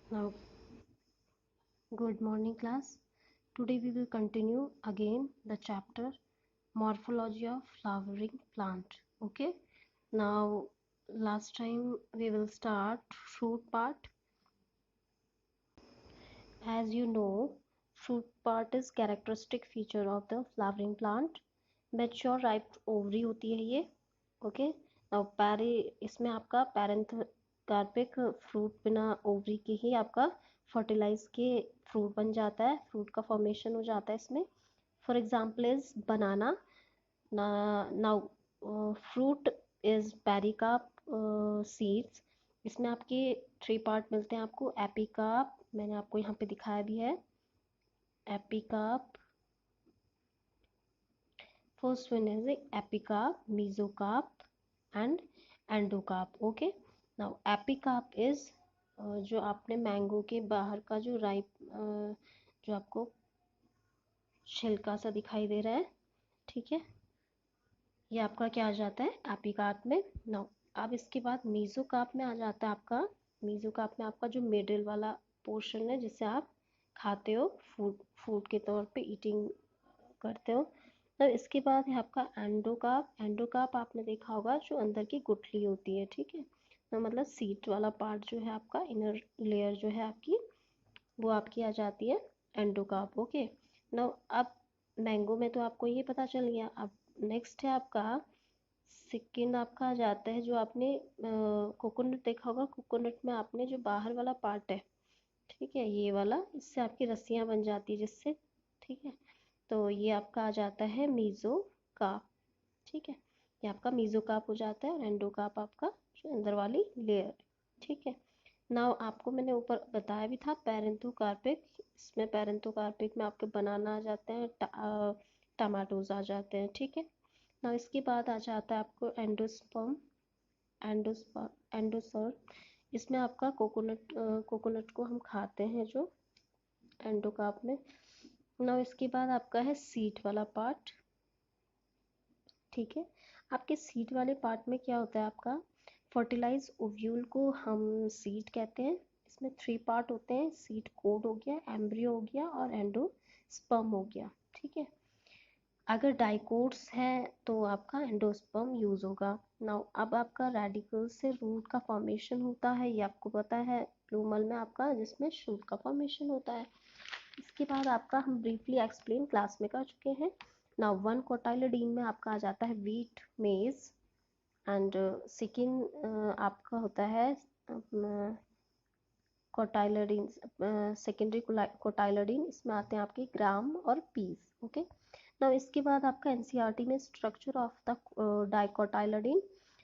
Now, good morning, class. Today we will continue again the chapter Morphology of Flowering Plant. Okay. Now, last time we will start fruit part. As you know, fruit part is characteristic feature of the flowering plant. Mature ripe ovary होती है ये. Okay. Now, इसमें आपका पैरेंथोकार्पिक fruit बिना ovary के ही आपका fertilise के fruit बन जाता है. फ्रूट का फॉर्मेशन हो जाता है इसमें. For example is banana. Now fruit is पेरिकाप seeds. इसमें आपके 3 पार्ट मिलते हैं आपको. एपिकाप मैंने आपको यहाँ पे दिखाया भी है. Epicarp, first one is epicarp, mesocarp and endocarp. Okay. Now epicarp is जो आपने मैंगो के बाहर का जो राइप जो आपको छिलका सा दिखाई दे रहा है, ठीक है, ये आपका क्या आ जाता है एपिकाप में. नाउ अब इसके बाद मीजोकाप में आ जाता है आपका. मीजोकाप में आपका जो मिडिल वाला पोर्शन है जिसे आप खाते हो, फूड के तौर पे ईटिंग करते हो. तो इसके बाद है आपका एंडोकाप. एंडोकाप आपने देखा होगा जो अंदर की गुठली होती है, ठीक है. तो मतलब सीट वाला पार्ट जो है आपका, इनर लेयर जो है आपकी, वो आपकी आ जाती है एंडोकाप. ओके. नाउ अब मैंगो में तो आपको ये पता चल गया. अब नेक्स्ट है आपका सेकंड. आपका आ जाता है जो आपने कोकोनट देखा होगा. कोकोनट में आपने जो बाहर वाला पार्ट है, ठीक है, ये वाला, इससे आपकी रस्सियाँ बन जाती है जिससे, ठीक है. तो ये आपका आ जाता है मीज़ो काप, ठीक है. ये आपका मीज़ो काप हो जाता है और एंडो काप आपका जो अंदर वाली लेयर, ठीक है. नाउ आपको मैंने ऊपर बताया भी था पैरेंथोकार्पिक. इसमें पैरेंथोकार्पिक में आपके बनाना आ जाते हैं, टमाटोज आ जाते हैं, ठीक है. नाउ इसके बाद आ जाता है आपको एंडोस्पर्म. एंडोसर्म. इसमें आपका कोकोनट को हम खाते हैं जो एंडोकाप में. नाउ इसके बाद आपका है सीड वाला पार्ट, ठीक है. आपके सीड वाले पार्ट में क्या होता है आपका फर्टिलाइज ओव्यूल को हम सीड कहते हैं. इसमें 3 पार्ट होते हैं. सीड कोड हो गया, एम्ब्रियो हो गया और एंडोस्पर्म हो गया, ठीक है. अगर डाइकोट्स है तो आपका एंडोस्पर्म यूज होगा. नाउ अब आपका रेडिकल से रूट का फॉर्मेशन होता है, ये आपको पता है. प्लूमल में आपका जिसमें शूट का फॉर्मेशन होता है. इसके बाद आपका हम ब्रीफली एक्सप्लेन क्लास में कर चुके हैं. नाउ 1 कोटाइलिडीन में आपका आ जाता है वीट, मेज एंड सेकेंड आपका होता है कोटाइलिडीन, सेकेंडरी कोटाइलिडीन. इसमें आते हैं आपके ग्राम और पीस. ओके. नाउ इसके बाद आपका एनसीईआरटी में structure of the dicotyledon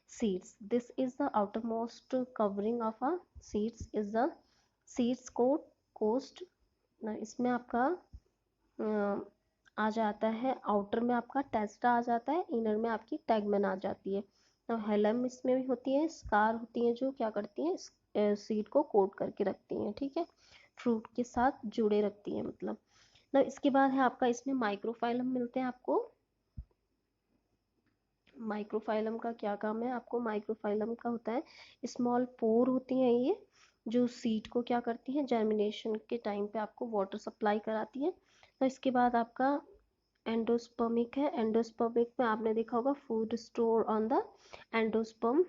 seeds. This is the outermost covering of a seeds is the seeds coat. इसमें आपका आ जाता है आउटर में आपका टेस्टा आ जाता है, इनर में आपकी टैगमन आ जाती है. तो हेलम इसमें भी होती है, स्कार होती हैं जो क्या करती हैं सीड को कोट करके रखती हैं, ठीक है, फ्रूट के साथ जुड़े रखती हैं मतलब. ना इसके बाद है आपका इसमें माइक्रोफाइलम मिलते हैं आपको. माइक्रोफाइलम का क्या काम है आपको. माइक्रोफाइलम का होता है स्मॉल पोर होती हैं ये, जो सीड को क्या करती हैं जर्मिनेशन के टाइम पे आपको वाटर सप्लाई कराती है. तो इसके बाद आपका एंडोस्पर्मिक है. एंडोस्पर्मिक में आपने देखा होगा food store on the endosperm,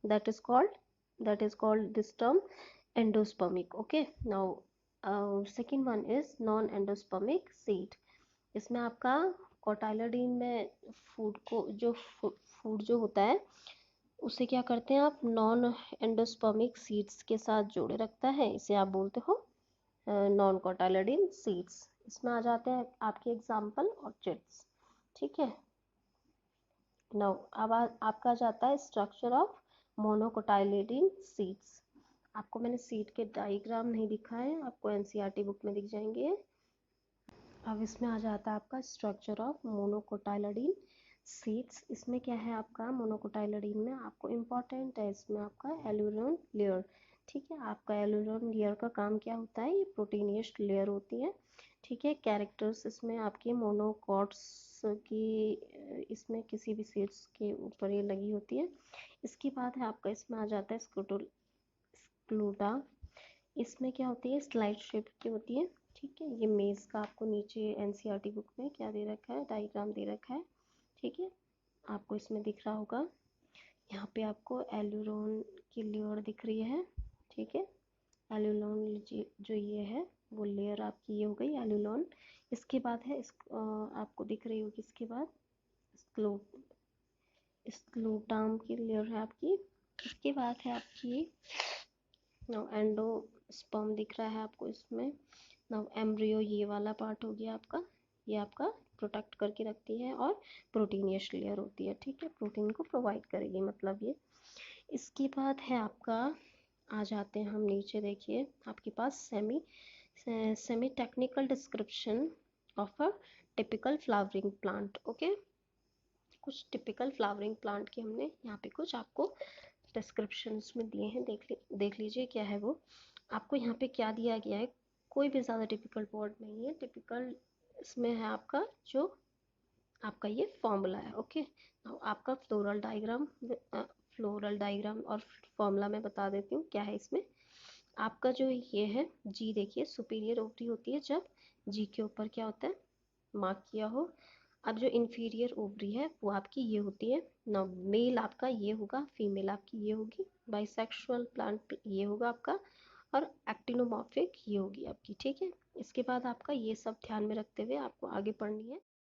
that is called this term endospermic. Okay. Now second one is non endospermic seed. इसमें आपका कोटाइलिडीन में फूड जो होता है उसे क्या करते हैं आप नॉन एंडोस्पर्मिक सीड्स के साथ जोड़े रखता है, इसे आप बोलते हो नॉन कोटाइलिडीन सीड्स. इसमें आ जाते हैं आपके एग्जाम्पल ऑर्चिड्स, ठीक है. नाउ अब आपका जाता है स्ट्रक्चर ऑफ मोनोकोटाइलिडीन सीड्स. आपको मैंने सीड के डायग्राम नहीं दिखाए, आपको एनसीईआरटी बुक में दिख जाएंगे. अब इसमें आ जाता है आपका स्ट्रक्चर ऑफ मोनोकोटाइलिडीन सीड्स. इसमें क्या है आपका मोनोकोटाइलिडीन में आपको इम्पॉर्टेंट है इसमें आपका एलुरोन लेयर, ठीक है. आपका एलुरोन लेयर का काम क्या होता है, ये प्रोटीनियस लेयर होती है, ठीक है. कैरेक्टर्स इसमें आपके मोनोकॉट्स की इसमें किसी भी सीड्स के ऊपर ये लगी होती है. इसके बाद है आपका इसमें आ जाता है स्क्लूटा. इसमें क्या होती है, स्लाइड शेप की होती है। ठीक है, ये मेज़ का आपको नीचे एनसीईआरटी बुक में क्या दे रखा है, डायग्राम दे रखा है। ठीक है, आपको इसमें दिख रहा होगा, यहाँ पे आपको एलुरोन की लेयर दिख रही है। ठीक है, एलुलोन जो ये है वो लेयर आपकी ये हो गई एलुलोन। इसके बाद है आपको दिख रही होगी, इसके बाद स्क्लो स्क्लोटाम की लेयर है आपकी। इसके बाद है आपकी नाउ एंडोस्पर्म दिख रहा है आपको इसमें। नाउ एम्ब्रियो ये वाला पार्ट हो गया आपका, ये आपका प्रोटेक्ट करके रखती है और प्रोटीनियस लेयर होती है। ठीक है, प्रोटीन को प्रोवाइड करेगी मतलब ये। इसके बाद है आपका, आ जाते हैं हम नीचे, देखिए आपके पास semi technical description of a typical flowering plant. Okay, कुछ टिपिकल फ्लावरिंग प्लांट की हमने यहाँ पे कुछ आपको डिस्क्रिप्शन में दिए हैं, देख लीजिए क्या है वो। आपको यहाँ पे क्या दिया गया है, कोई भी ज़्यादा टिपिकल वर्ड नहीं है। टिपिकल इसमें है आपका जो आपका ये फॉर्मूला है। ओके, आपका फ्लोरल डायग्राम और फॉर्मूला मैं बता देती हूँ क्या है इसमें। आपका जो ये है जी, देखिए सुपीरियर ओवरी होती है जब जी के ऊपर क्या होता है, मार्क किया हो। अब जो इन्फीरियर ओवरी है वो आपकी ये होती है ना, मेल आपका ये होगा, फीमेल आपकी ये होगी, बाइसेक्सुअल प्लांट ये होगा आपका, और एक्टिनोमॉर्फिक ये होगी आपकी। ठीक है, इसके बाद आपका ये सब ध्यान में रखते हुए आपको आगे पढ़नी है।